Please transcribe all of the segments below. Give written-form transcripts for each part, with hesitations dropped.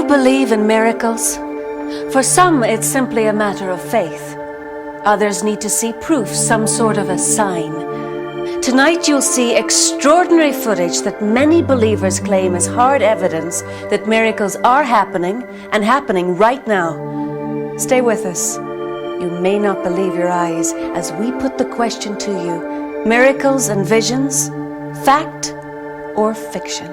believe in miracles? For some, it's simply a matter of faith. Others need to see proof, some sort of a sign. Tonight you'll see extraordinary footage that many believers claim is hard evidence that miracles are happening and happening right now. Stay with us. You may not believe your eyes as we put the question to you: miracles and visions, fact or fiction?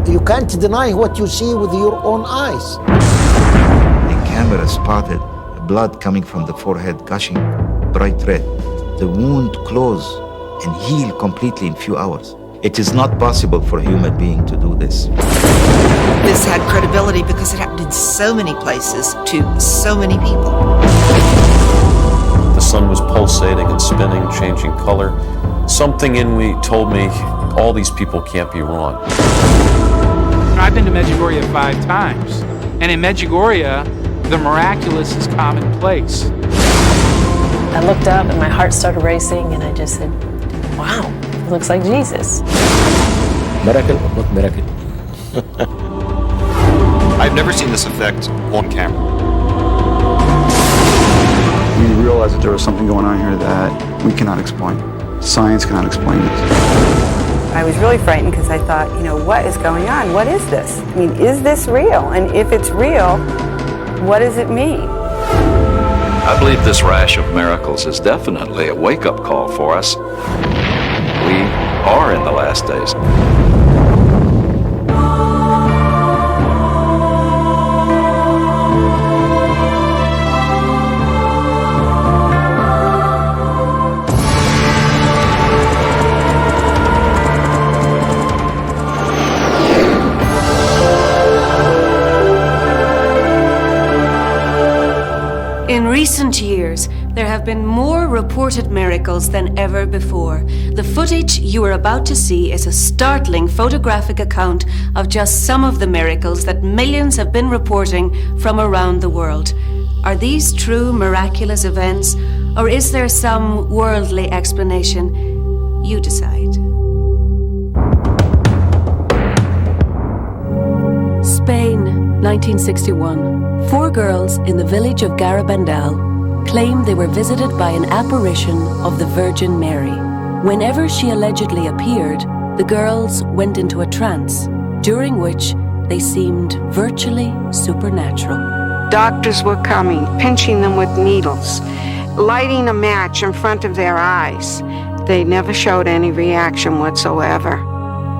You can't deny what you see with your own eyes. The camera spotted blood coming from the forehead, gushing bright red. The wound close and heal completely in few hours. It is not possible for a human being to do this. This had credibility because it happened in so many places to so many people. The sun was pulsating and spinning, changing color. Something in me told me all these people can't be wrong. I've been to Medjugorje 5 times, and in Medjugorje, the miraculous is commonplace. I looked up and my heart started racing, and I just said, wow, it looks like Jesus. Miracle or not miracle? I've never seen this effect on camera. We realized that there was something going on here that we cannot explain. Science cannot explain this. I was really frightened because I thought, what is going on? What is this? I mean, is this real? And if it's real, what does it mean? I believe this rash of miracles is definitely a wake-up call for us. We are in the last days. In recent years, there have been more reported miracles than ever before. The footage you are about to see is a startling photographic account of just some of the miracles that millions have been reporting from around the world. Are these true miraculous events, or is there some worldly explanation? You decide. Spain, 1961. 4 girls in the village of Garabandal claimed they were visited by an apparition of the Virgin Mary. Whenever she allegedly appeared, the girls went into a trance, during which they seemed virtually supernatural. Doctors were coming, pinching them with needles, lighting a match in front of their eyes. They never showed any reaction whatsoever.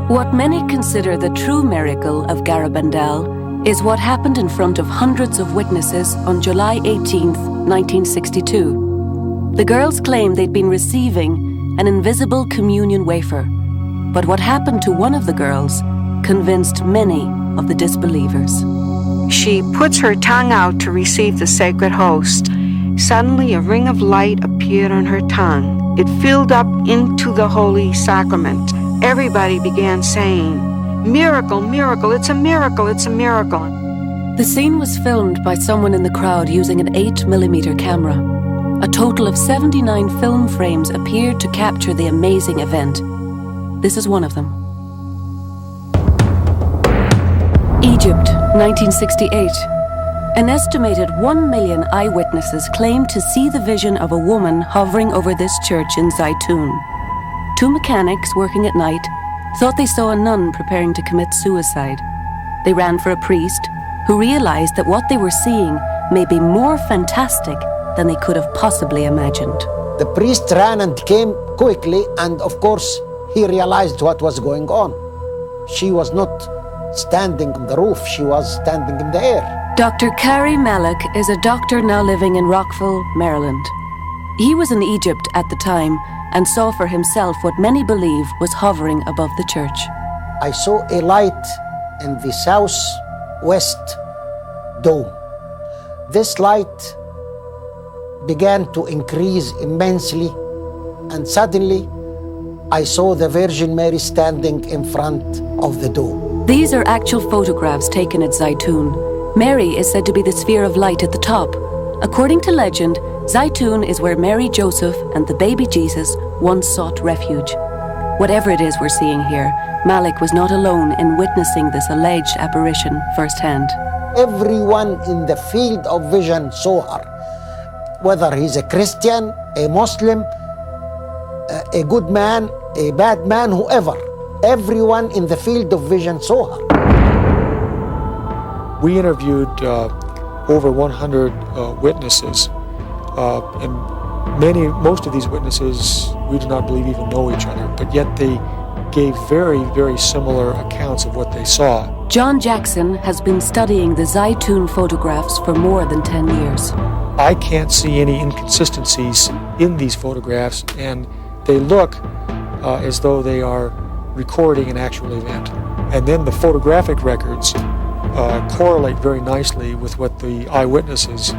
What many consider the true miracle of Garabandal is what happened in front of hundreds of witnesses on July 18th, 1962. The girls claimed they'd been receiving an invisible communion wafer, but what happened to one of the girls convinced many of the disbelievers. She puts her tongue out to receive the sacred host. Suddenly a ring of light appeared on her tongue. It filled up into the holy sacrament. Everybody began saying, "Miracle, miracle, it's a miracle, it's a miracle." The scene was filmed by someone in the crowd using an 8mm camera. A total of 79 film frames appeared to capture the amazing event. This is one of them. Egypt, 1968. An estimated 1 million eyewitnesses claimed to see the vision of a woman hovering over this church in Zaytun. 2 mechanics working at night thought they saw a nun preparing to commit suicide. They ran for a priest, who realized that what they were seeing may be more fantastic than they could have possibly imagined. The priest ran and came quickly, and of course, he realized what was going on. She was not standing on the roof, she was standing in the air. Dr. Kari Malik is a doctor now living in Rockville, Maryland. He was in Egypt at the time and saw for himself what many believe was hovering above the church. I saw a light in the southwest dome. This light began to increase immensely, and suddenly I saw the Virgin Mary standing in front of the dome. These are actual photographs taken at Zaytun. Mary is said to be the sphere of light at the top. According to legend, Zaytun is where Mary, Joseph, and the baby Jesus once sought refuge. Whatever it is we're seeing here, Malik was not alone in witnessing this alleged apparition firsthand. Everyone in the field of vision saw her, whether he's a Christian, a Muslim, a good man, a bad man, whoever. Everyone in the field of vision saw her. We interviewed over 100 witnesses, and most of these witnesses we do not believe even know each other, but yet they gave very, very similar accounts of what they saw. John Jackson has been studying the Zaytun photographs for more than 10 years. I can't see any inconsistencies in these photographs, and they look as though they are recording an actual event. And then the photographic records correlate very nicely with what the eyewitnesses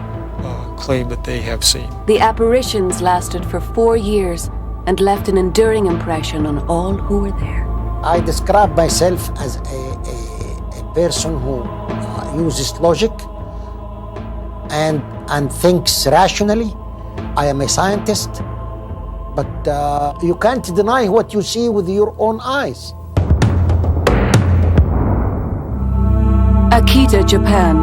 claim that they have seen. The apparitions lasted for 4 years and left an enduring impression on all who were there. I describe myself as a person who uses logic and thinks rationally. I am a scientist, but you can't deny what you see with your own eyes. Akita, Japan.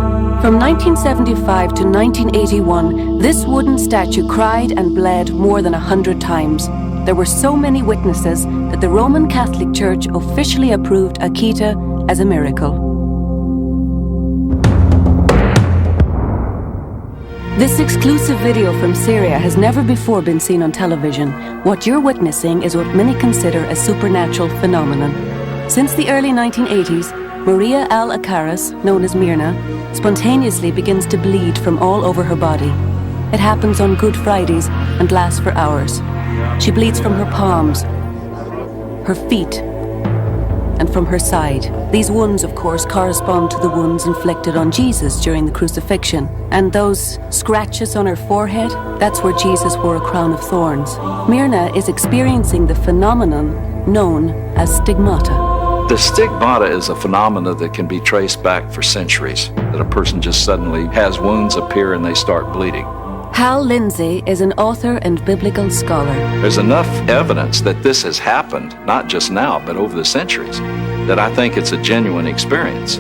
From 1975 to 1981, this wooden statue cried and bled more than 100 times. There were so many witnesses that the Roman Catholic Church officially approved Akita as a miracle. This exclusive video from Syria has never before been seen on television. What you're witnessing is what many consider a supernatural phenomenon. Since the early 1980s, Maria Al-Akaras, known as Myrna, spontaneously begins to bleed from all over her body. It happens on Good Fridays and lasts for hours. She bleeds from her palms, her feet, and from her side. These wounds, of course, correspond to the wounds inflicted on Jesus during the crucifixion. And those scratches on her forehead, that's where Jesus wore a crown of thorns. Myrna is experiencing the phenomenon known as stigmata. The stigmata is a phenomenon that can be traced back for centuries, that a person just suddenly has wounds appear and they start bleeding. Hal Lindsey is an author and biblical scholar. There's enough evidence that this has happened, not just now, but over the centuries, that I think it's a genuine experience.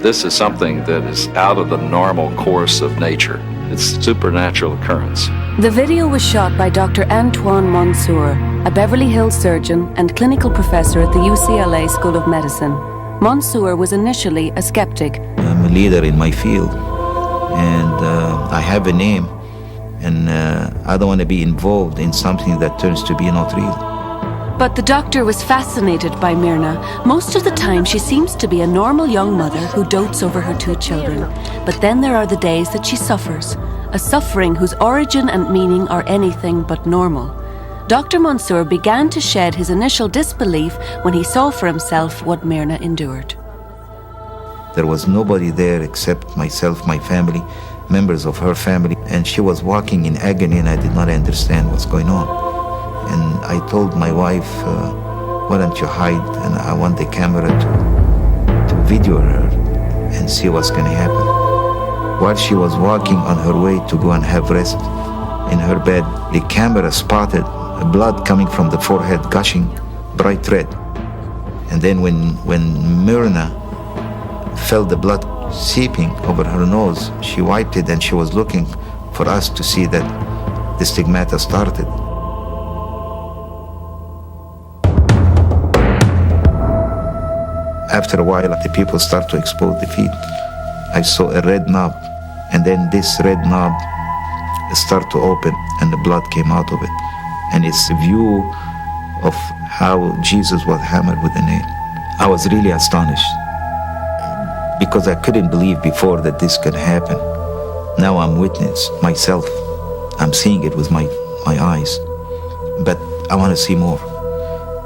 This is something that is out of the normal course of nature. It's a supernatural occurrence. The video was shot by Dr. Antoine Mansour, a Beverly Hills surgeon and clinical professor at the UCLA School of Medicine. Mansour was initially a skeptic. I'm a leader in my field, and I have a name, and I don't want to be involved in something that turns to be not real. But the doctor was fascinated by Myrna. Most of the time, she seems to be a normal young mother who dotes over her 2 children. But then there are the days that she suffers, a suffering whose origin and meaning are anything but normal. Dr. Mansour began to shed his initial disbelief when he saw for himself what Myrna endured. There was nobody there except myself, my family, members of her family, and she was walking in agony, and I did not understand what's going on. And I told my wife, why don't you hide, and I want the camera to video her and see what's going to happen. While she was walking on her way to go and have rest in her bed, the camera spotted blood coming from the forehead, gushing bright red. And then when Myrna felt the blood seeping over her nose, she wiped it, and she was looking for us to see that the stigmata started. After a while, the people start to expose the feet. I saw a red knob, and then this red knob start to open, and the blood came out of it. And it's a view of how Jesus was hammered with a nail. I was really astonished, because I couldn't believe before that this could happen. Now I'm witness myself. I'm seeing it with my eyes, but I want to see more.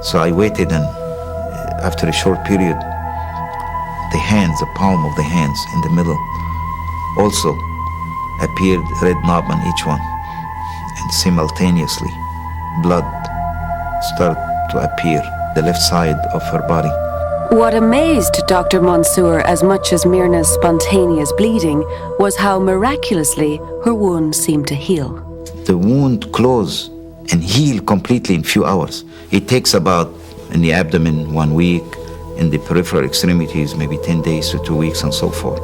So I waited, and after a short period, the hands, the palm of the hands in the middle, also appeared red knob on each one, and simultaneously blood started to appear the left side of her body. What amazed Dr. Mansour as much as Myrna's spontaneous bleeding was how miraculously her wound seemed to heal. The wound closed and heal completely in few hours. It takes about, in the abdomen, 1 week, in the peripheral extremities, maybe 10 days to 2 weeks, and so forth.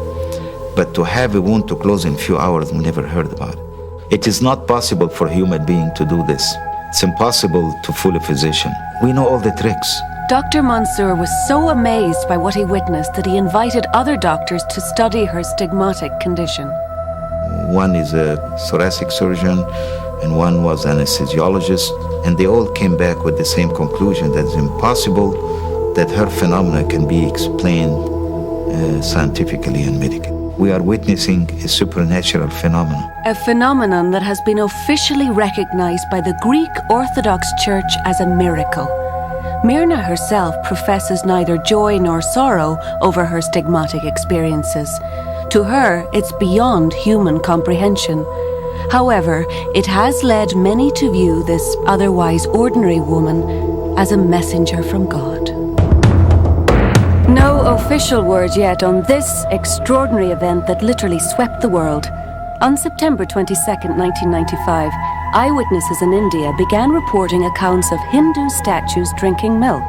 But to have a wound to close in few hours, we never heard about it. It is not possible for a human being to do this. It's impossible to fool a physician. We know all the tricks. Dr. Mansour was so amazed by what he witnessed that he invited other doctors to study her stigmatic condition. One is a thoracic surgeon, and one was an anesthesiologist, and they all came back with the same conclusion, that it's impossible that her phenomena can be explained scientifically and medically. We are witnessing a supernatural phenomenon. A phenomenon that has been officially recognized by the Greek Orthodox Church as a miracle. Myrna herself professes neither joy nor sorrow over her stigmatic experiences. To her, it's beyond human comprehension. However, it has led many to view this otherwise ordinary woman as a messenger from God. No official word yet on this extraordinary event that literally swept the world. On September 22, 1995, eyewitnesses in India began reporting accounts of Hindu statues drinking milk.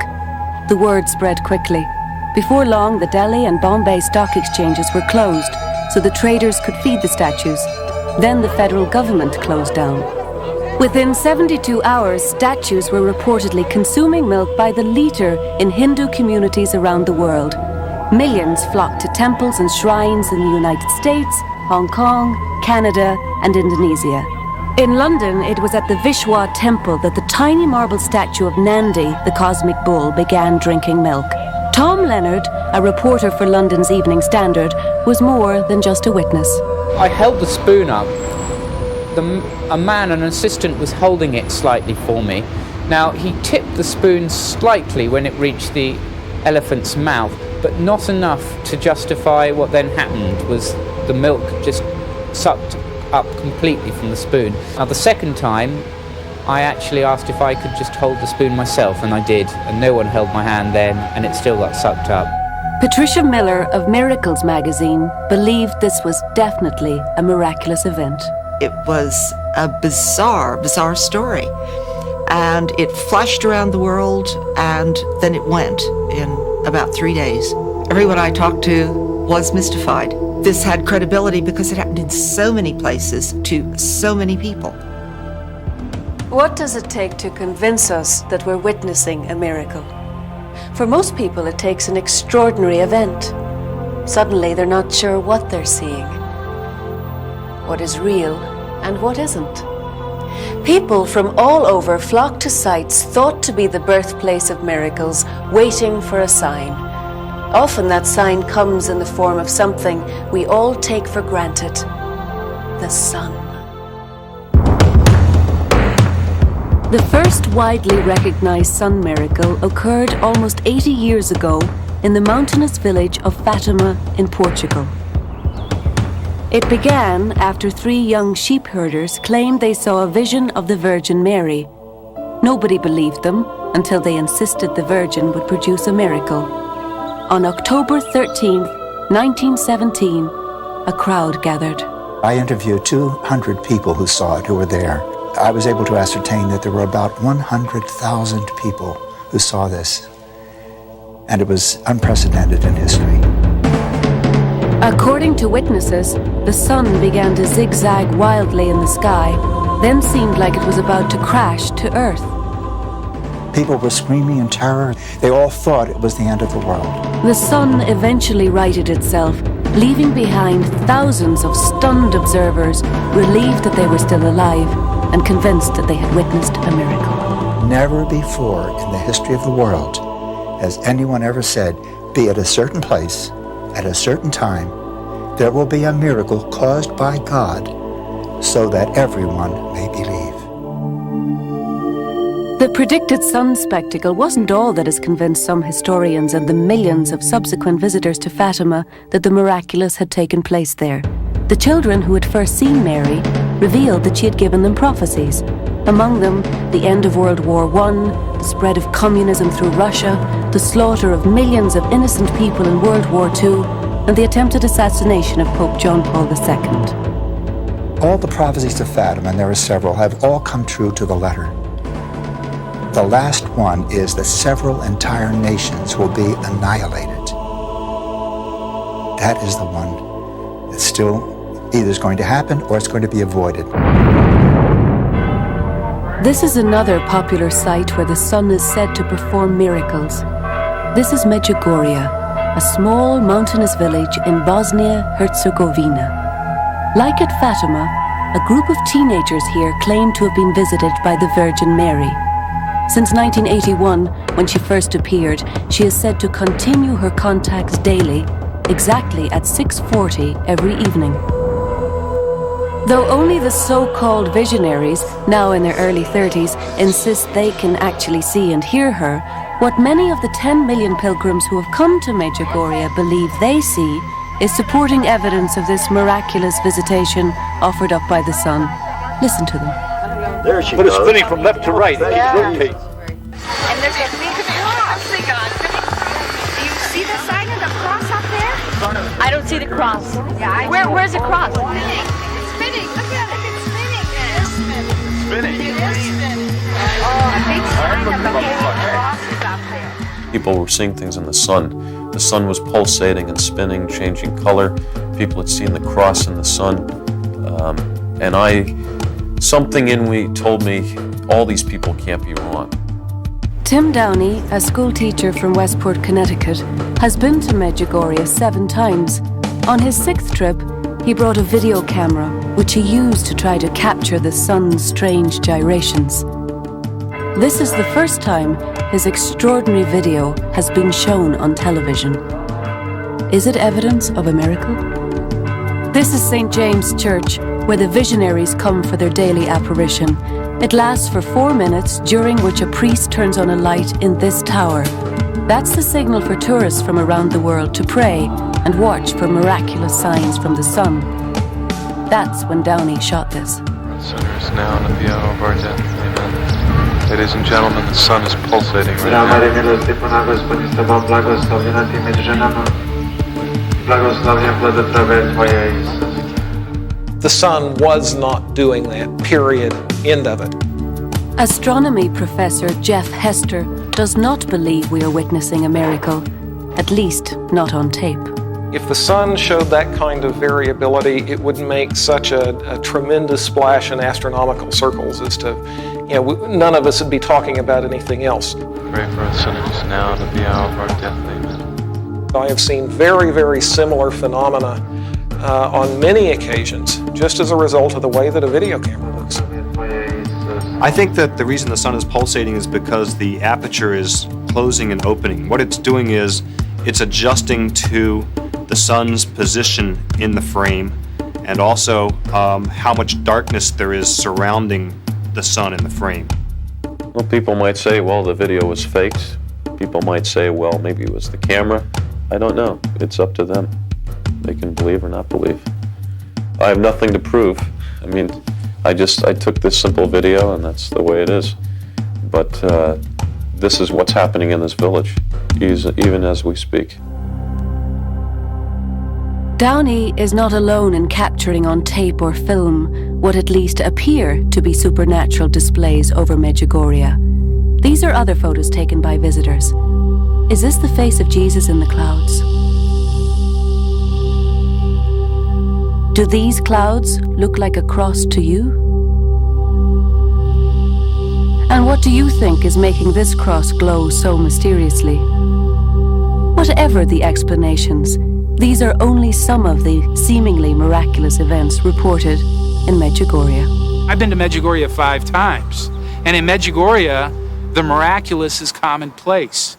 The word spread quickly. Before long, the Delhi and Bombay stock exchanges were closed, so the traders could feed the statues. Then the federal government closed down. Within 72 hours, statues were reportedly consuming milk by the litre in Hindu communities around the world. Millions flocked to temples and shrines in the United States, Hong Kong, Canada, and Indonesia. In London, it was at the Vishwa Temple that the tiny marble statue of Nandi, the cosmic bull, began drinking milk. Tom Leonard, a reporter for London's Evening Standard, was more than just a witness. I held the spoon up. A man, an assistant, was holding it slightly for me. Now, he tipped the spoon slightly when it reached the elephant's mouth, but not enough to justify what then happened, was the milk just sucked up completely from the spoon. Now, the second time, I actually asked if I could just hold the spoon myself, and I did, and no one held my hand then, and it still got sucked up. Patricia Miller of Miracles magazine believed this was definitely a miraculous event. It was a bizarre story. And it flashed around the world, and then it went in about 3 days. Everyone I talked to was mystified. This had credibility because it happened in so many places to so many people. What does it take to convince us that we're witnessing a miracle? For most people, it takes an extraordinary event. Suddenly, they're not sure what they're seeing, what is real and what isn't. People from all over flock to sites thought to be the birthplace of miracles, waiting for a sign. Often that sign comes in the form of something we all take for granted: the sun. The first widely recognized sun miracle occurred almost 80 years ago in the mountainous village of Fatima in Portugal. It began after 3 young sheep herders claimed they saw a vision of the Virgin Mary. Nobody believed them until they insisted the Virgin would produce a miracle. On October 13th, 1917, a crowd gathered. I interviewed 200 people who saw it, who were there. I was able to ascertain that there were about 100,000 people who saw this, and it was unprecedented in history. According to witnesses, the sun began to zigzag wildly in the sky, then seemed like it was about to crash to Earth. People were screaming in terror. They all thought it was the end of the world. The sun eventually righted itself, leaving behind thousands of stunned observers, relieved that they were still alive and convinced that they had witnessed a miracle. Never before in the history of the world has anyone ever said, be at a certain place, at a certain time, there will be a miracle caused by God so that everyone may believe. The predicted sun spectacle wasn't all that has convinced some historians and the millions of subsequent visitors to Fatima that the miraculous had taken place there. The children who had first seen Mary revealed that she had given them prophecies. Among them, the end of World War I, the spread of communism through Russia, the slaughter of millions of innocent people in World War II, and the attempted assassination of Pope John Paul II. All the prophecies of Fatima, and there are several, have all come true to the letter. The last one is that several entire nations will be annihilated. That is the one that still either is going to happen or it's going to be avoided. This is another popular site where the sun is said to perform miracles. This is Medjugorje, a small mountainous village in Bosnia-Herzegovina. Like at Fatima, a group of teenagers here claim to have been visited by the Virgin Mary. Since 1981, when she first appeared, she is said to continue her contacts daily, exactly at 6:40 every evening. Though only the so-called visionaries, now in their early 30s, insist they can actually see and hear her, what many of the 10 million pilgrims who have come to Medjugorje believe they see is supporting evidence of this miraculous visitation offered up by the sun. Listen to them. There she goes. But it's spinning from left to right. It keeps rotating. And there's a big cross. Do you see the sign of the cross up there? I don't see the cross. Yeah, Where's the cross? It's spinning. Look at it. It's spinning. It is spinning. It is spinning. Oh, a big sign of the cross is up there. People were seeing things in the sun. The sun was pulsating and spinning, changing color. People had seen the cross in the sun. Something in me told me all these people can't be wrong. Tim Downey, a school teacher from Westport, Connecticut, has been to Medjugorje 7 times. On his 6th trip, he brought a video camera, which he used to try to capture the sun's strange gyrations. This is the first time his extraordinary video has been shown on television. Is it evidence of a miracle? This is St. James Church, where the visionaries come for their daily apparition. It lasts for 4 minutes, during which a priest turns on a light in this tower. That's the signal for tourists from around the world to pray and watch for miraculous signs from the sun. That's when Downey shot this. Sinners now and at the hour of our death. Amen. Ladies and gentlemen, the sun is pulsating right now. The sun was not doing that, period, end of it. Astronomy professor Jeff Hester does not believe we are witnessing a miracle, at least not on tape. If the sun showed that kind of variability, it would make such a tremendous splash in astronomical circles as to, none of us would be talking about anything else. Pray for us sinners now and at the hour of our death. Amen. I have seen very, very similar phenomena on many occasions, just as a result of the way that a video camera looks. I think that the reason the sun is pulsating is because the aperture is closing and opening. What it's doing is it's adjusting to the sun's position in the frame and also how much darkness there is surrounding the sun in the frame. Well, people might say, well, the video was faked. People might say, well, maybe it was the camera. I don't know. It's up to them. They can believe or not believe. I have nothing to prove. I mean, I took this simple video and that's the way it is. But this is what's happening in this village, even as we speak. Downey is not alone in capturing on tape or film what at least appear to be supernatural displays over Medjugorje. These are other photos taken by visitors. Is this the face of Jesus in the clouds? Do these clouds look like a cross to you? And what do you think is making this cross glow so mysteriously? Whatever the explanations, these are only some of the seemingly miraculous events reported in Medjugorje. I've been to Medjugorje 5 times, and in Medjugorje, the miraculous is commonplace.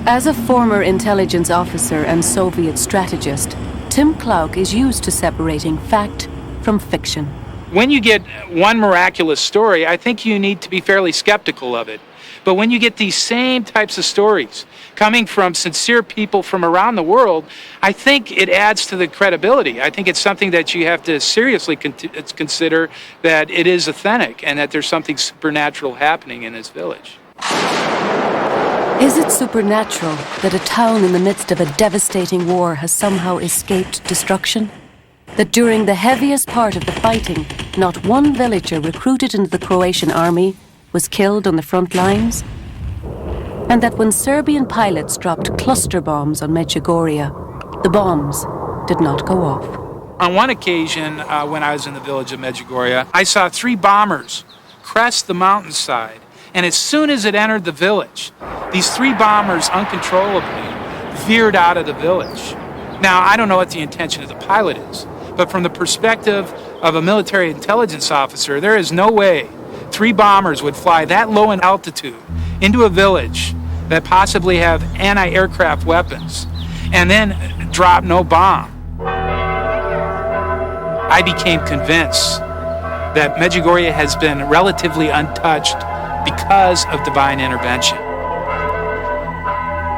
As a former intelligence officer and Soviet strategist, Tim Klauk is used to separating fact from fiction. When you get one miraculous story, I think you need to be fairly skeptical of it. But when you get these same types of stories coming from sincere people from around the world, I think it adds to the credibility. I think it's something that you have to seriously consider that it is authentic and that there's something supernatural happening in this village. Is it supernatural that a town in the midst of a devastating war has somehow escaped destruction? That during the heaviest part of the fighting, not one villager recruited into the Croatian army was killed on the front lines, and that when Serbian pilots dropped cluster bombs on Medjugorje, the bombs did not go off. On one occasion, when I was in the village of Medjugorje, I saw 3 bombers crest the mountainside, and as soon as it entered the village, these 3 bombers uncontrollably veered out of the village. Now, I don't know what the intention of the pilot is, but from the perspective of a military intelligence officer, there is no way 3 bombers would fly that low in altitude into a village that possibly have anti-aircraft weapons and then drop no bomb. I became convinced that Medjugorje has been relatively untouched because of divine intervention.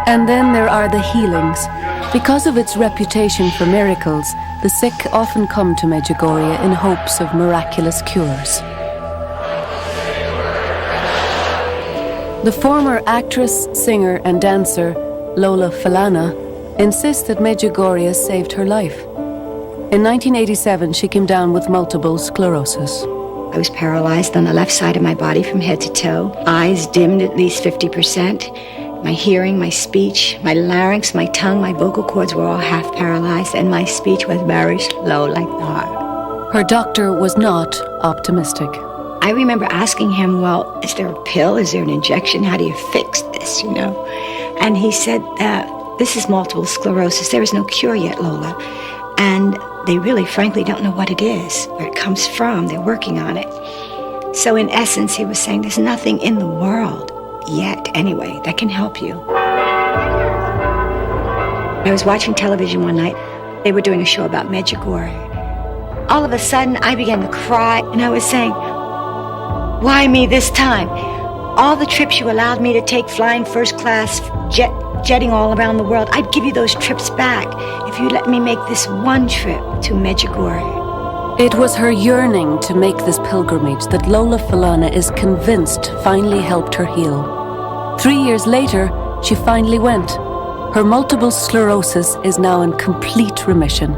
And then there are the healings. Because of its reputation for miracles, the sick often come to Medjugorje in hopes of miraculous cures. The former actress, singer, and dancer, Lola Falana, insists that Medjugorje saved her life. In 1987, she came down with multiple sclerosis. I was paralyzed on the left side of my body from head to toe, eyes dimmed at least 50%. My hearing, my speech, my larynx, my tongue, my vocal cords were all half paralyzed, and my speech was very slow like the heart. Her doctor was not optimistic. I remember asking him, well, is there a pill? Is there an injection? How do you fix this, you know? And he said, this is multiple sclerosis. There is no cure yet, Lola. And they really, frankly, don't know what it is, where it comes from. They're working on it. So in essence, he was saying there's nothing in the world yet, anyway, that can help you. I was watching television one night. They were doing a show about Medjugorje. All of a sudden, I began to cry, and I was saying, why me this time? All the trips you allowed me to take, flying first class, jetting all around the world, I'd give you those trips back if you let me make this one trip to Medjugorje. It was her yearning to make this pilgrimage that Lola Falana is convinced finally helped her heal. 3 years later, she finally went. Her multiple sclerosis is now in complete remission.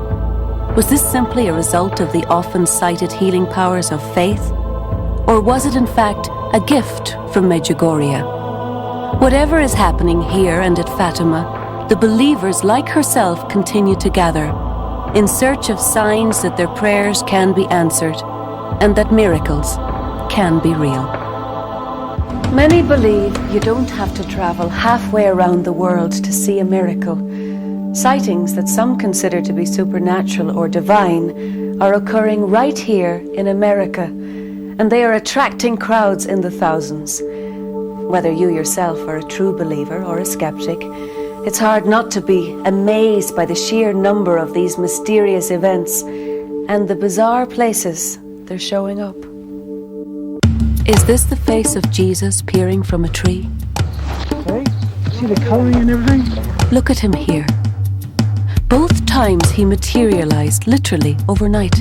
Was this simply a result of the often cited healing powers of faith? Or was it in fact a gift from Medjugorje? Whatever is happening here and at Fatima, the believers like herself continue to gather in search of signs that their prayers can be answered and that miracles can be real. Many believe you don't have to travel halfway around the world to see a miracle. Sightings that some consider to be supernatural or divine are occurring right here in America, and they are attracting crowds in the thousands. Whether you yourself are a true believer or a skeptic, it's hard not to be amazed by the sheer number of these mysterious events and the bizarre places they're showing up. Is this the face of Jesus peering from a tree? Hey, see the coloring and everything? Look at him here. Both times he materialized literally overnight.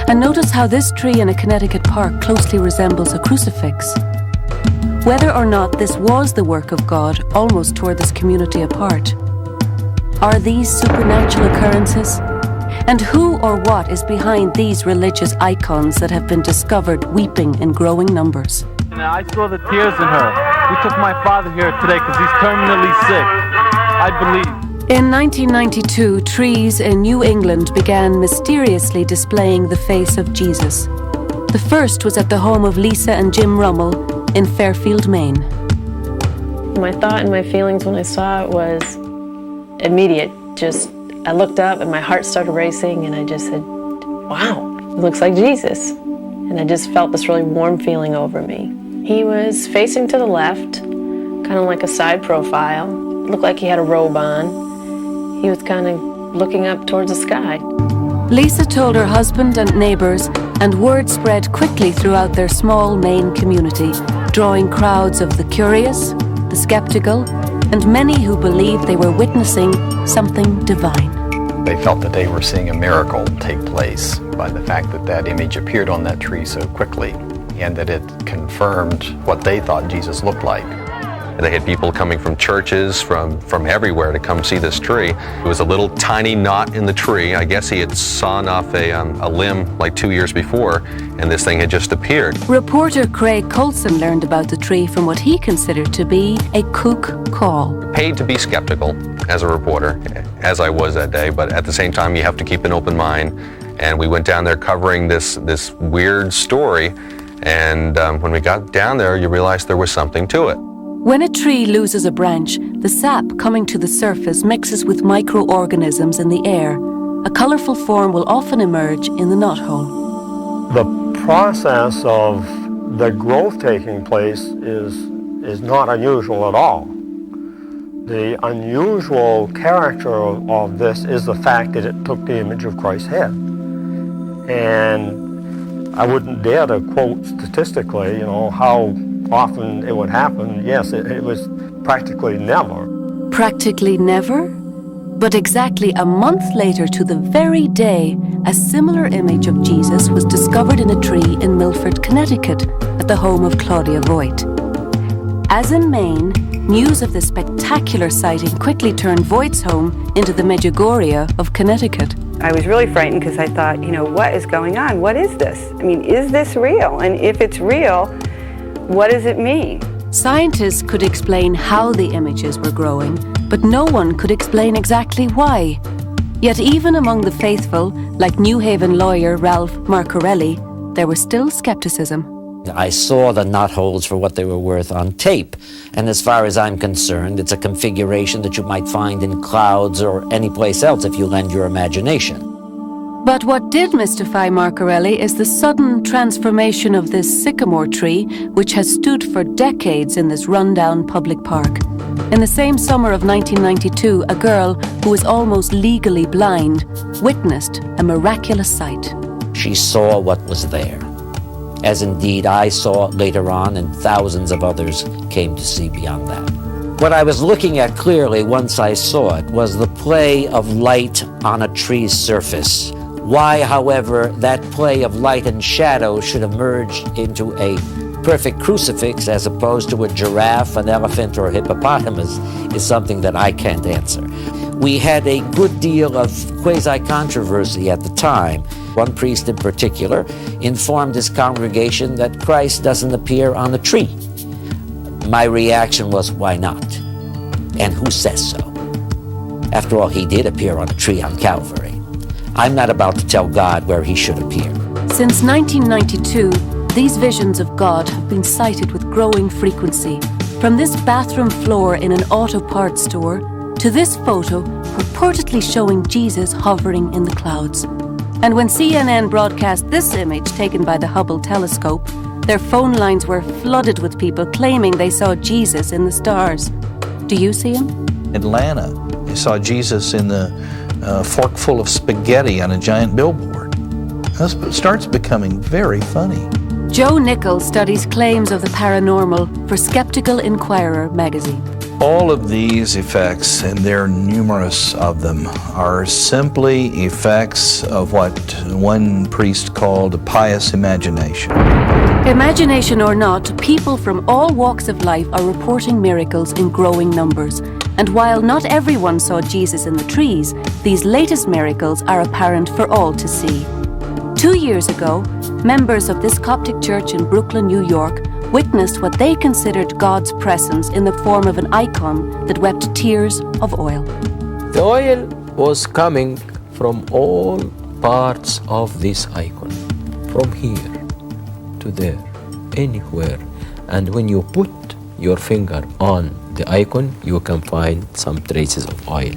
And notice how this tree in a Connecticut park closely resembles a crucifix. Whether or not this was the work of God almost tore this community apart. Are these supernatural occurrences? And who or what is behind these religious icons that have been discovered weeping in growing numbers? And I saw the tears in her. We took my father here today because he's terminally sick. I believe. In 1992, trees in New England began mysteriously displaying the face of Jesus. The first was at the home of Lisa and Jim Rummel in Fairfield, Maine. My thought and my feelings when I saw it was immediate. Just, I looked up and my heart started racing and I just said, wow, it looks like Jesus. And I just felt this really warm feeling over me. He was facing to the left, kind of like a side profile. It looked like he had a robe on. He was kind of looking up towards the sky. Lisa told her husband and neighbors, and word spread quickly throughout their small Maine community, drawing crowds of the curious, the skeptical, and many who believed they were witnessing something divine. They felt that they were seeing a miracle take place by the fact that that image appeared on that tree so quickly, and that it confirmed what they thought Jesus looked like. They had people coming from churches, from everywhere to come see this tree. It was a little tiny knot in the tree. I guess he had sawn off a limb like 2 years before, and this thing had just appeared. Reporter Craig Coulson learned about the tree from what he considered to be a kook call. Paid to be skeptical as a reporter, as I was that day, but at the same time you have to keep an open mind. And we went down there covering this weird story, and when we got down there, you realized there was something to it. When a tree loses a branch, the sap coming to the surface mixes with microorganisms in the air. A colourful form will often emerge in the knothole. The process of the growth taking place is not unusual at all. The unusual character of this is the fact that it took the image of Christ's head. And I wouldn't dare to quote statistically, how often it would happen. Yes, it was practically never. Practically never? But exactly a month later to the very day, a similar image of Jesus was discovered in a tree in Milford, Connecticut, at the home of Claudia Voigt. As in Maine, news of the spectacular sighting quickly turned Voigt's home into the Medjugorje of Connecticut. I was really frightened because I thought, what is going on? What is this? I mean, is this real? And if it's real, what does it mean? Scientists could explain how the images were growing, but no one could explain exactly why. Yet even among the faithful, like New Haven lawyer Ralph Marcorelli, there was still skepticism. I saw the knotholes for what they were worth on tape, and as far as I'm concerned, it's a configuration that you might find in clouds or any place else if you lend your imagination. But what did mystify Marcorelli is the sudden transformation of this sycamore tree, which has stood for decades in this rundown public park. In the same summer of 1992, a girl who was almost legally blind witnessed a miraculous sight. She saw what was there, as indeed I saw later on, and thousands of others came to see beyond that. What I was looking at clearly once I saw it was the play of light on a tree's surface. Why, however, that play of light and shadow should emerge into a perfect crucifix as opposed to a giraffe, an elephant, or a hippopotamus is something that I can't answer. We had a good deal of quasi-controversy at the time. One priest in particular informed his congregation that Christ doesn't appear on the tree. My reaction was, why not? And who says so? After all, he did appear on a tree on Calvary. I'm not about to tell God where he should appear. Since 1992, these visions of God have been cited with growing frequency. From this bathroom floor in an auto parts store to this photo purportedly showing Jesus hovering in the clouds. And when CNN broadcast this image taken by the Hubble telescope, their phone lines were flooded with people claiming they saw Jesus in the stars. Do you see him? Atlanta, they saw Jesus in the fork full of spaghetti on a giant billboard. This starts becoming very funny. Joe Nickell studies claims of the paranormal for Skeptical Inquirer magazine. All of these effects, and there are numerous of them, are simply effects of what one priest called a pious imagination. Imagination or not, people from all walks of life are reporting miracles in growing numbers. And while not everyone saw Jesus in the trees, these latest miracles are apparent for all to see. 2 years ago, members of this Coptic church in Brooklyn, New York, witnessed what they considered God's presence in the form of an icon that wept tears of oil. The oil was coming from all parts of this icon, from here to there, anywhere. And when you put your finger on the icon, you can find some traces of oil.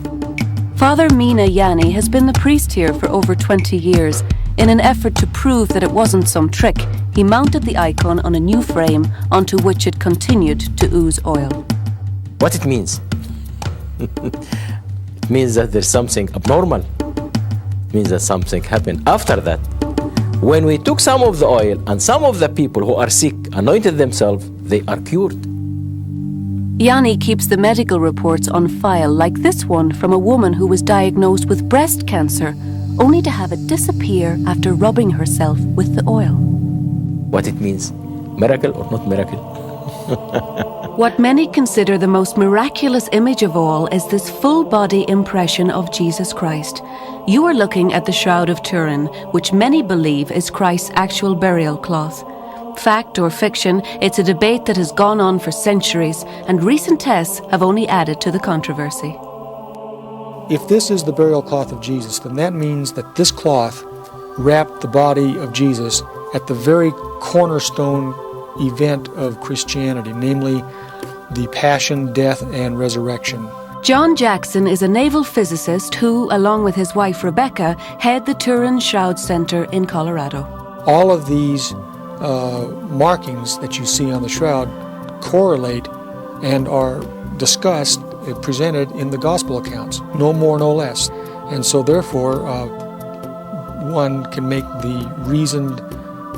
Father Mina Yanni has been the priest here for over 20 years. In an effort to prove that it wasn't some trick, he mounted the icon on a new frame onto which it continued to ooze oil. What it means? It means that there's something abnormal. It means that something happened after that. When we took some of the oil and some of the people who are sick anointed themselves, they are cured. Yanni keeps the medical reports on file, like this one from a woman who was diagnosed with breast cancer, only to have it disappear after rubbing herself with the oil. What it means, miracle or not miracle? What many consider the most miraculous image of all is this full-body impression of Jesus Christ. You are looking at the Shroud of Turin, which many believe is Christ's actual burial cloth. Fact or fiction, it's a debate that has gone on for centuries, and recent tests have only added to the controversy. If this is the burial cloth of Jesus, then that means that this cloth wrapped the body of Jesus at the very cornerstone event of Christianity, namely the passion, death, and resurrection. John Jackson is a naval physicist who, along with his wife Rebecca, head the Turin Shroud Center in Colorado. All of these markings that you see on the shroud correlate and are discussed, presented in the gospel accounts, no more, no less. And so therefore, one can make the reasoned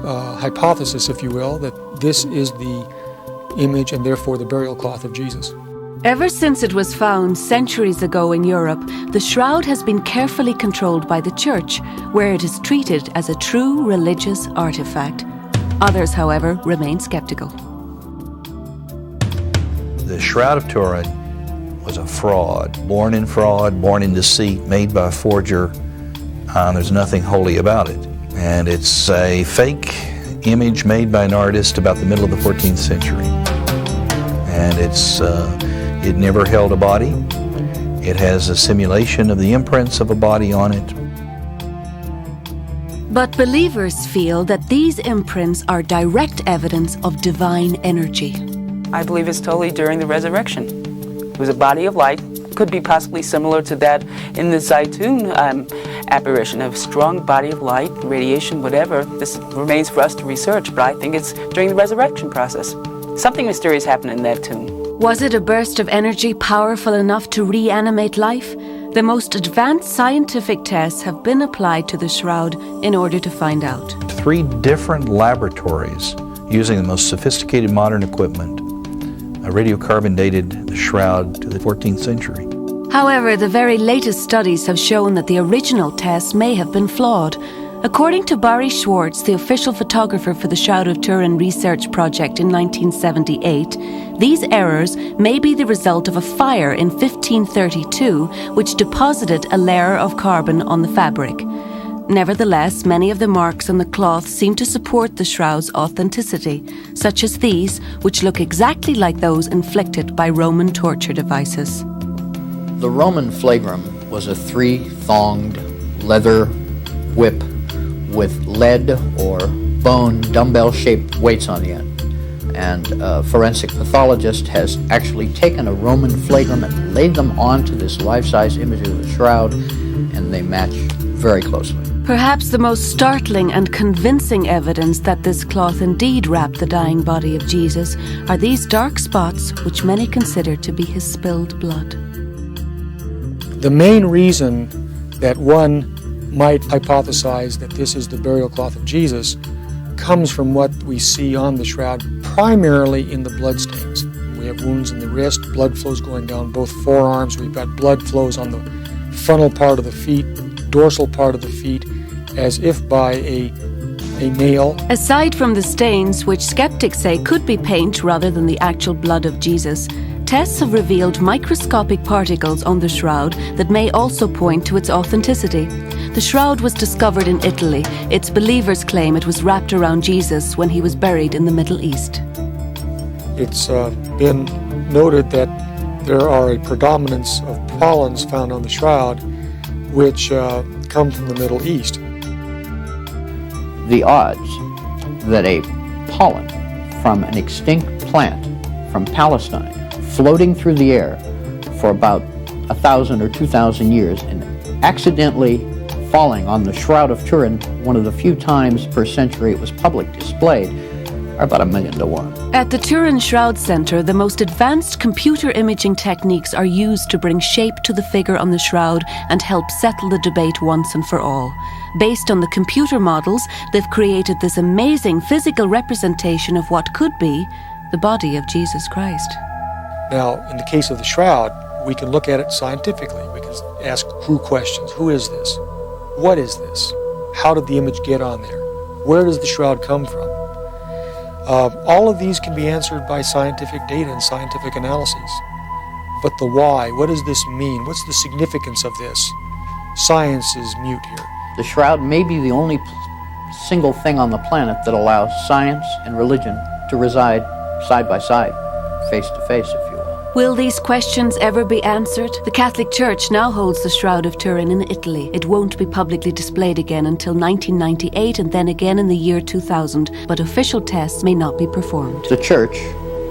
hypothesis, if you will, that this is the image and therefore the burial cloth of Jesus. Ever since it was found centuries ago in Europe, the shroud has been carefully controlled by the Church, where it is treated as a true religious artifact. Others, however, remain skeptical. The Shroud of Turin was a fraud, born in deceit, made by a forger. There's nothing holy about it. And it's a fake image made by an artist about the middle of the 14th century. And it never held a body. It has a simulation of the imprints of a body on it. But believers feel that these imprints are direct evidence of divine energy. I believe it's totally during the resurrection. It was a body of light, could be possibly similar to that in the Zaytun apparition, a strong body of light, radiation, whatever. This remains for us to research, but I think it's during the resurrection process. Something mysterious happened in that tomb. Was it a burst of energy powerful enough to reanimate life? The most advanced scientific tests have been applied to the shroud in order to find out. 3 different laboratories using the most sophisticated modern equipment radiocarbon dated the shroud to the 14th century. However, the very latest studies have shown that the original tests may have been flawed. According to Barry Schwartz, the official photographer for the Shroud of Turin research project in 1978, these errors may be the result of a fire in 1532 which deposited a layer of carbon on the fabric. Nevertheless, many of the marks on the cloth seem to support the shroud's authenticity, such as these, which look exactly like those inflicted by Roman torture devices. The Roman flagrum was a 3-thonged leather whip with lead or bone dumbbell-shaped weights on the end. And a forensic pathologist has actually taken a Roman flagrum and laid them onto this life-size image of the shroud, and they match very closely. Perhaps the most startling and convincing evidence that this cloth indeed wrapped the dying body of Jesus are these dark spots which many consider to be his spilled blood. The main reason that one might hypothesize that this is the burial cloth of Jesus comes from what we see on the shroud, primarily in the bloodstains. We have wounds in the wrist, blood flows going down both forearms. We've got blood flows on the frontal part of the feet, dorsal part of the feet, as if by a nail. Aside from the stains, which skeptics say could be paint rather than the actual blood of Jesus, tests have revealed microscopic particles on the shroud that may also point to its authenticity. The shroud was discovered in Italy. Its believers claim it was wrapped around Jesus when he was buried in the Middle East. It's been noted that there are a predominance of pollens found on the shroud which come from the Middle East. The odds that a pollen from an extinct plant from Palestine floating through the air for about 1,000 or 2,000 years and accidentally falling on the Shroud of Turin, one of the few times per century it was publicly displayed, are about 1,000,000 to 1. At the Turin Shroud Center, the most advanced computer imaging techniques are used to bring shape to the figure on the shroud and help settle the debate once and for all. Based on the computer models, they've created this amazing physical representation of what could be the body of Jesus Christ. Now, in the case of the shroud, we can look at it scientifically. We can ask who questions. Who is this? What is this? How did the image get on there? Where does the shroud come from? All of these can be answered by scientific data and scientific analyses. But the why, what does this mean? What's the significance of this? Science is mute here. The shroud may be the only single thing on the planet that allows science and religion to reside side by side, face to face, if you will. Will these questions ever be answered? The Catholic Church now holds the Shroud of Turin in Italy. It won't be publicly displayed again until 1998 and then again in the year 2000, but official tests may not be performed. The Church,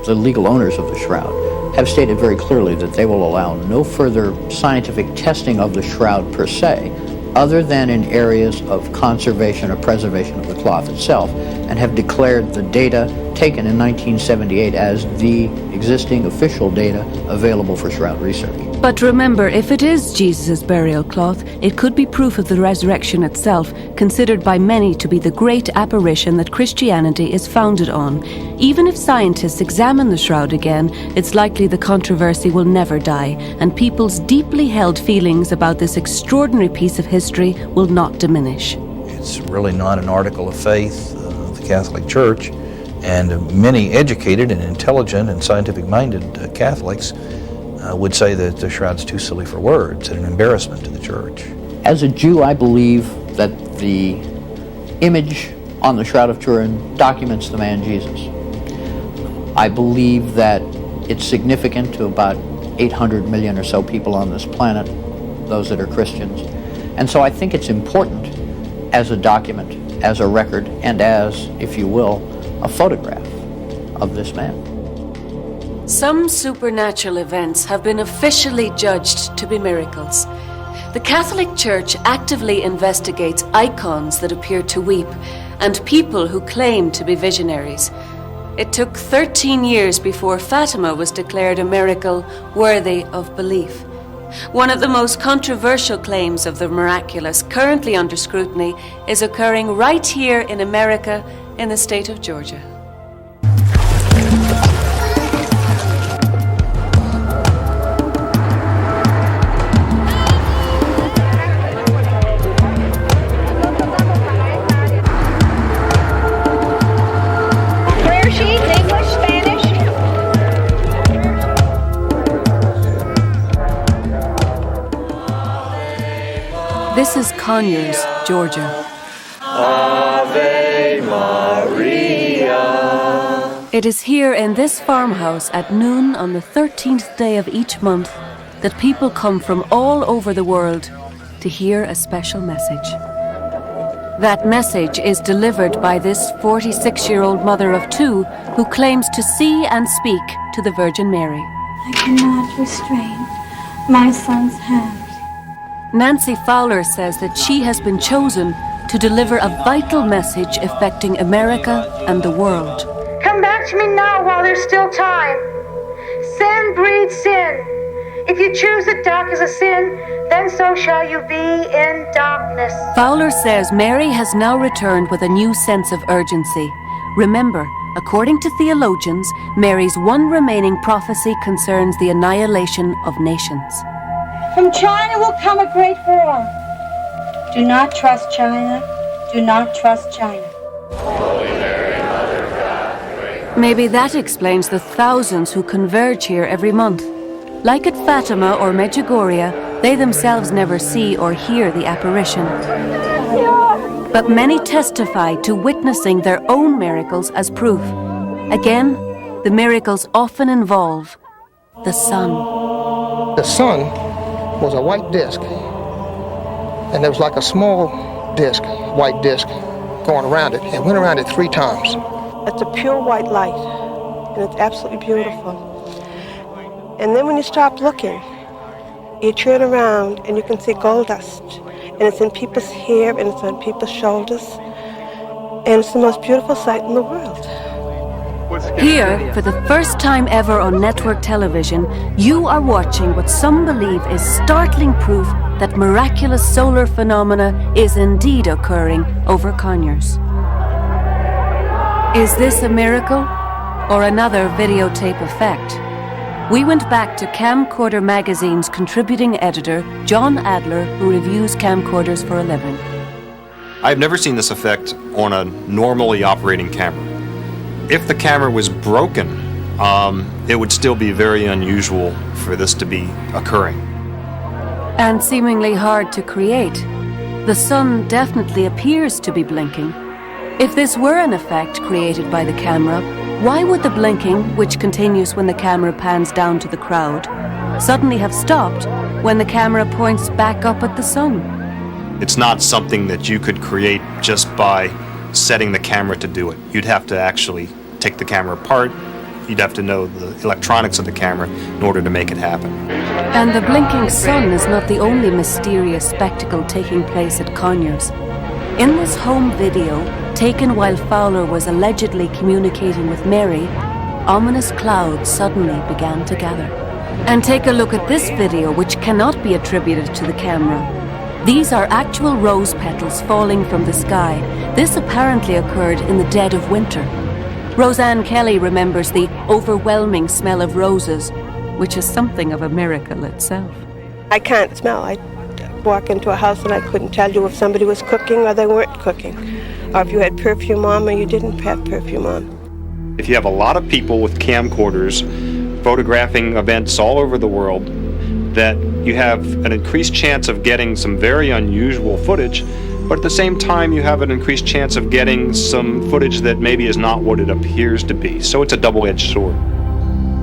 the legal owners of the shroud, have stated very clearly that they will allow no further scientific testing of the shroud per se, other than in areas of conservation or preservation of the cloth itself, and have declared the data taken in 1978 as the existing official data available for shroud research. But remember, if it is Jesus' burial cloth, it could be proof of the resurrection itself, considered by many to be the great apparition that Christianity is founded on. Even if scientists examine the shroud again, it's likely the controversy will never die, and people's deeply held feelings about this extraordinary piece of history will not diminish. It's really not an article of faith of the Catholic Church, and many educated and intelligent and scientific-minded Catholics would say that the shroud's too silly for words and an embarrassment to the Church. As a Jew, I believe that the image on the Shroud of Turin documents the man Jesus. I believe that it's significant to about 800 million or so people on this planet, those that are Christians. And so I think it's important as a document, as a record, and as, if you will, a photograph of this man. Some supernatural events have been officially judged to be miracles. The Catholic Church actively investigates icons that appear to weep and people who claim to be visionaries. It took 13 years before Fatima was declared a miracle worthy of belief. One of the most controversial claims of the miraculous currently under scrutiny is occurring right here in America in the state of Georgia. This is Conyers, Georgia. Ave Maria. It is here in this farmhouse at noon on the 13th day of each month that people come from all over the world to hear a special message. That message is delivered by this 46-year-old mother of two who claims to see and speak to the Virgin Mary. I cannot restrain my son's hand. Nancy Fowler says that she has been chosen to deliver a vital message affecting America and the world. Come back to me now while there's still time. Sin breeds sin. If you choose the dark as a sin, then so shall you be in darkness. Fowler says Mary has now returned with a new sense of urgency. Remember, according to theologians, Mary's one remaining prophecy concerns the annihilation of nations. From China will come a great war. Do not trust China. Do not trust China. Maybe that explains the thousands who converge here every month. Like at Fatima or Medjugorje, they themselves never see or hear the apparition. But many testify to witnessing their own miracles as proof. Again, the miracles often involve the sun. The sun was a white disc, and there was like a small disc, white disc, going around it. It went around it 3 times. It's a pure white light, and it's absolutely beautiful. And then when you stop looking, you turn around and you can see gold dust, and it's in people's hair, and it's on people's shoulders, and it's the most beautiful sight in the world. Here, for the first time ever on network television, you are watching what some believe is startling proof that miraculous solar phenomena is indeed occurring over Conyers. Is this a miracle or another videotape effect? We went back to Camcorder Magazine's contributing editor, John Adler, who reviews camcorders for a living. I've never seen this effect on a normally operating camera. If the camera was broken, it would still be very unusual for this to be occurring. And seemingly hard to create. The sun definitely appears to be blinking. If this were an effect created by the camera, why would the blinking, which continues when the camera pans down to the crowd, suddenly have stopped when the camera points back up at the sun? It's not something that you could create just by setting the camera to do it. You'd have to actually take the camera apart. You'd have to know the electronics of the camera in order to make it happen. And the blinking sun is not the only mysterious spectacle taking place at Conyers. In this home video, taken while Fowler was allegedly communicating with Mary, ominous clouds suddenly began to gather. And take a look at this video, which cannot be attributed to the camera. These are actual rose petals falling from the sky. This apparently occurred in the dead of winter. Roseanne Kelly remembers the overwhelming smell of roses, which is something of a miracle itself. I can't smell. I walk into a house and I couldn't tell you if somebody was cooking or they weren't cooking, or if you had perfume on or you didn't have perfume on. If you have a lot of people with camcorders photographing events all over the world, that you have an increased chance of getting some very unusual footage, but at the same time you have an increased chance of getting some footage that maybe is not what it appears to be. So it's a double-edged sword.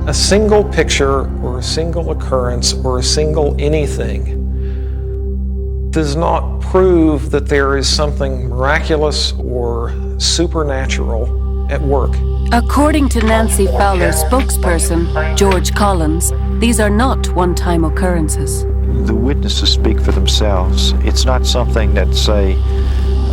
A single picture or a single occurrence or a single anything does not prove that there is something miraculous or supernatural at work. According to Nancy Fowler's spokesperson, George Collins, these are not one-time occurrences. The witnesses speak for themselves. It's not something that say,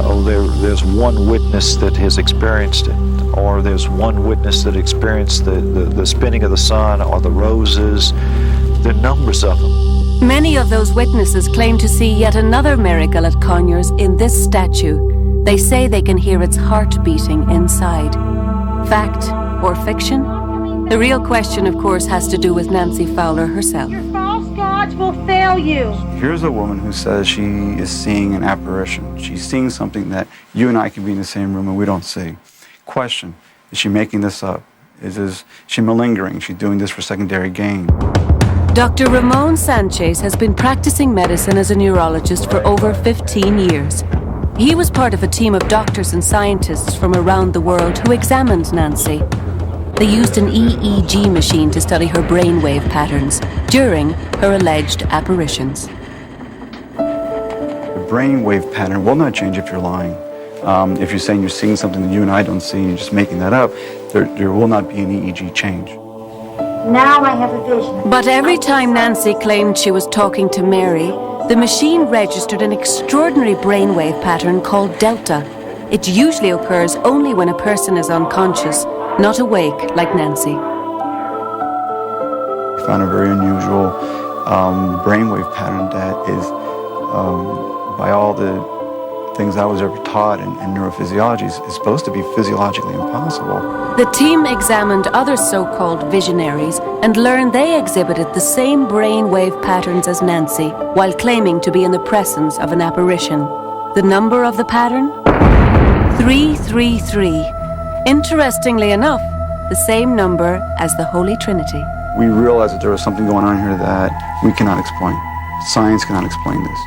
oh, there's one witness that has experienced it, or there's one witness that experienced the spinning of the sun or the roses. There are numbers of them. Many of those witnesses claim to see yet another miracle at Conyers in this statue. They say they can hear its heart beating inside. Fact or fiction? The real question, of course, has to do with Nancy Fowler herself. Your false gods will fail you. Here's a woman who says she is seeing an apparition. She's seeing something that you and I could be in the same room and we don't see. Question, is she making this up? Is she malingering? Is she doing this for secondary gain? Dr. Ramon Sanchez has been practicing medicine as a neurologist for over 15 years. He was part of a team of doctors and scientists from around the world who examined Nancy. They used an EEG machine to study her brainwave patterns during her alleged apparitions. The brainwave pattern will not change if you're lying. If you're saying you're seeing something that you and I don't see and you're just making that up, there will not be an EEG change. Now I have a vision. But every time Nancy claimed she was talking to Mary, the machine registered an extraordinary brainwave pattern called delta. It usually occurs only when a person is unconscious, not awake like Nancy. I found a very unusual brainwave pattern that is, by all the things I was ever taught in neurophysiology, is supposed to be physiologically impossible. The team examined other so-called visionaries and learned they exhibited the same brainwave patterns as Nancy while claiming to be in the presence of an apparition. The number of the pattern? 333. Interestingly enough, the same number as the Holy Trinity. We realized that there was something going on here that we cannot explain. Science cannot explain this.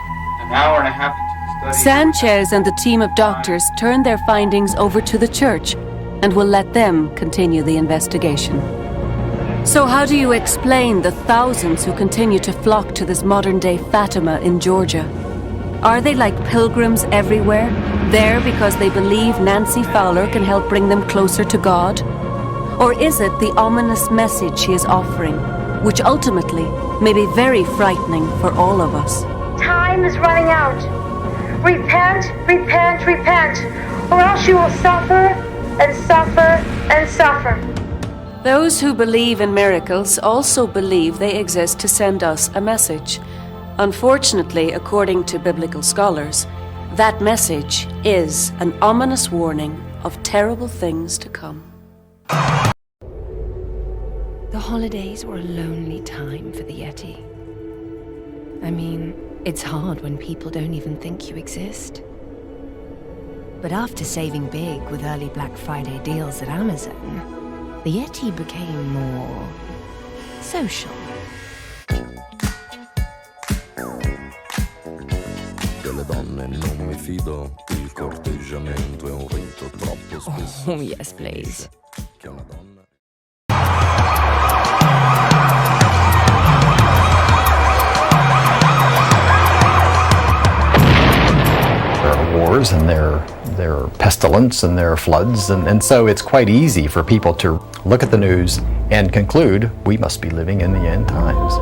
An hour and a half into the study. Sanchez and the team of doctors turned their findings over to the church and will let them continue the investigation. So how do you explain the thousands who continue to flock to this modern-day Fatima in Georgia? Are they like pilgrims everywhere, there because they believe Nancy Fowler can help bring them closer to God? Or is it the ominous message she is offering, which ultimately may be very frightening for all of us? Time is running out. Repent, repent, repent, or else you will suffer and suffer and suffer. Those who believe in miracles also believe they exist to send us a message. Unfortunately, according to biblical scholars, that message is an ominous warning of terrible things to come. The holidays were a lonely time for the Yeti. I mean, it's hard when people don't even think you exist. But after saving big with early Black Friday deals at Amazon, the Yeti became more social. Delle donne non mi fido, il corteggiamento è un rito troppo spesso. Oh, yes, please. Che una donna. There are wars and there are pestilence and there are floods, and so it's quite easy for people to look at the news and conclude we must be living in the end times.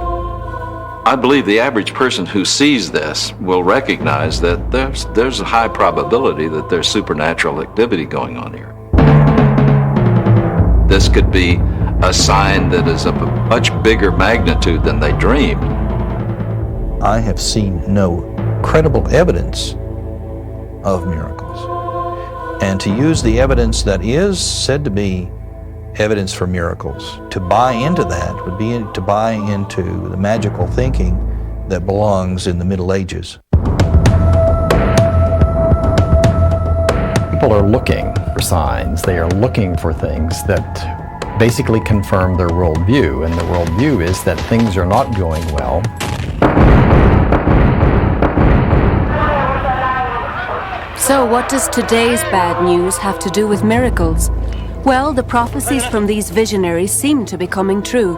I believe the average person who sees this will recognize that there's a high probability that there's supernatural activity going on here. This could be a sign that is of a much bigger magnitude than they dreamed. I have seen no credible evidence of miracles. And to use the evidence that is said to be evidence for miracles, to buy into that would be to buy into the magical thinking that belongs in the Middle Ages. People are looking for signs. They are looking for things that basically confirm their worldview, and the worldview is that things are not going well. So what does today's bad news have to do with miracles? Well, the prophecies from these visionaries seem to be coming true.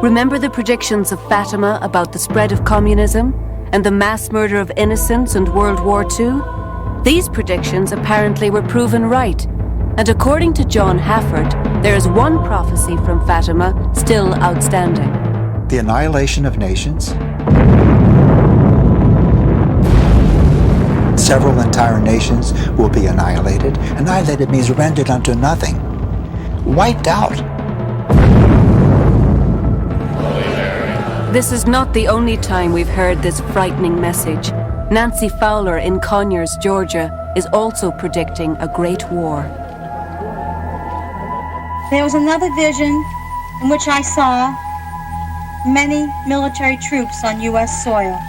Remember the predictions of Fatima about the spread of communism and the mass murder of innocents and World War II? These predictions apparently were proven right. And according to John Hafford, there is one prophecy from Fatima still outstanding. The annihilation of nations. Several entire nations will be annihilated. Annihilated means rendered unto nothing. Wiped out. This is not the only time we've heard this frightening message. Nancy Fowler in Conyers, Georgia, is also predicting a great war. There was another vision in which I saw many military troops on U.S. soil.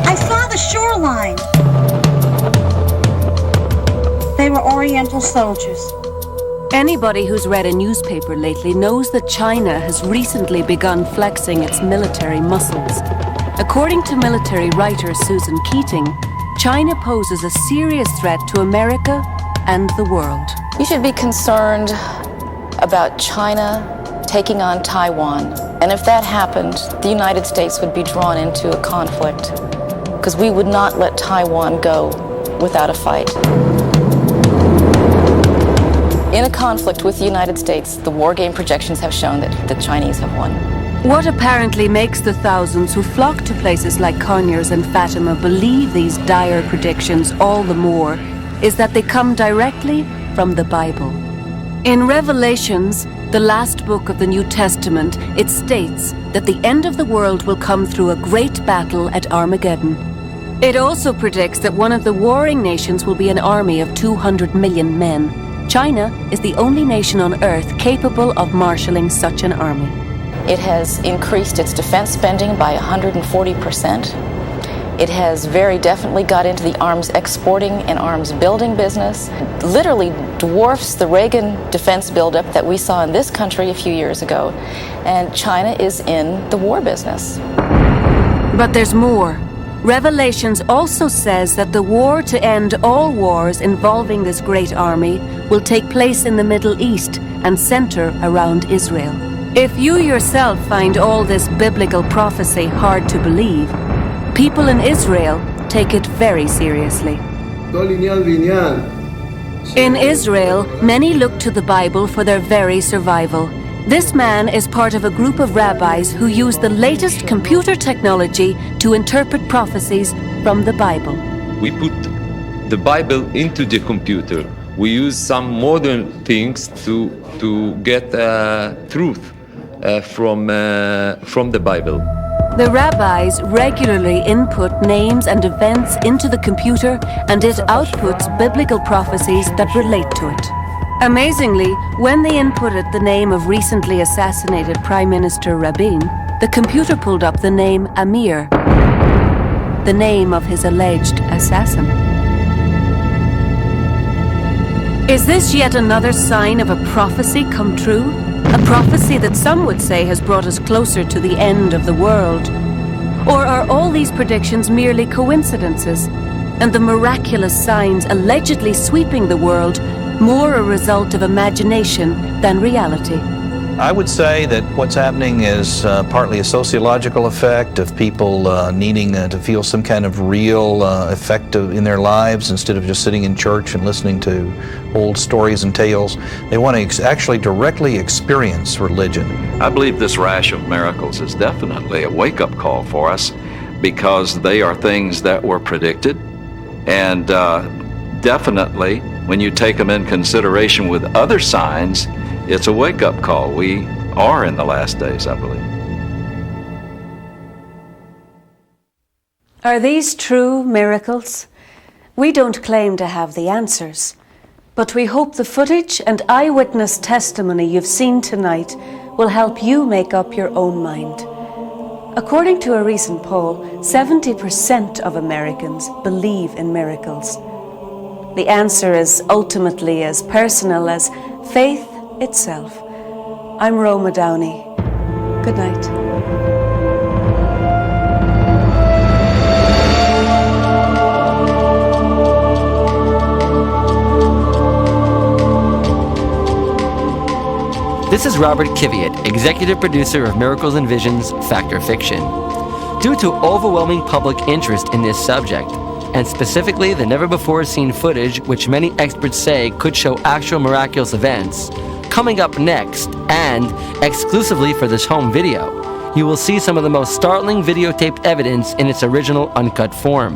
I saw the shoreline. They were Oriental soldiers. Anybody who's read a newspaper lately knows that China has recently begun flexing its military muscles. According to military writer Susan Keating, China poses a serious threat to America and the world. You should be concerned about China taking on Taiwan. And if that happened, the United States would be drawn into a conflict because we would not let Taiwan go without a fight. In a conflict with the United States, the war game projections have shown that the Chinese have won. What apparently makes the thousands who flock to places like Conyers and Fatima believe these dire predictions all the more is that they come directly from the Bible. In Revelations, the last book of the New Testament, it states that the end of the world will come through a great battle at Armageddon. It also predicts that one of the warring nations will be an army of 200 million men. China is the only nation on Earth capable of marshalling such an army. It has increased its defense spending by 140%. It has very definitely got into the arms exporting and arms building business. It literally dwarfs the Reagan defense buildup that we saw in this country a few years ago. And China is in the war business. But there's more. Revelations also says that the war to end all wars involving this great army will take place in the Middle East and center around Israel. If you yourself find all this biblical prophecy hard to believe, people in Israel take it very seriously. In Israel, many look to the Bible for their very survival. This man is part of a group of rabbis who use the latest computer technology to interpret prophecies from the Bible. We put the Bible into the computer. We use some modern things to get truth from the Bible. The rabbis regularly input names and events into the computer, and it outputs biblical prophecies that relate to it. Amazingly, when they inputted the name of recently assassinated Prime Minister Rabin, the computer pulled up the name Amir. the name of his alleged assassin. Is this yet another sign of a prophecy come true? A prophecy that some would say has brought us closer to the end of the world? Or are all these predictions merely coincidences, and the miraculous signs allegedly sweeping the world more a result of imagination than reality? I would say that what's happening is partly a sociological effect of people needing to feel some kind of real effect in their lives instead of just sitting in church and listening to old stories and tales. They want to actually directly experience religion. I believe this rash of miracles is definitely a wake-up call for us because they are things that were predicted, and definitely when you take them in consideration with other signs, it's a wake-up call. We are in the last days, I believe. Are these true miracles? We don't claim to have the answers, but we hope the footage and eyewitness testimony you've seen tonight will help you make up your own mind. According to a recent poll, 70% of Americans believe in miracles. The answer is ultimately as personal as faith itself. I'm Roma Downey. Good night. This is Robert Kiviat, executive producer of Miracles and Visions Fact or Fiction. Due to overwhelming public interest in this subject, and specifically the never-before-seen footage which many experts say could show actual miraculous events, coming up next, and exclusively for this home video, you will see some of the most startling videotaped evidence in its original uncut form.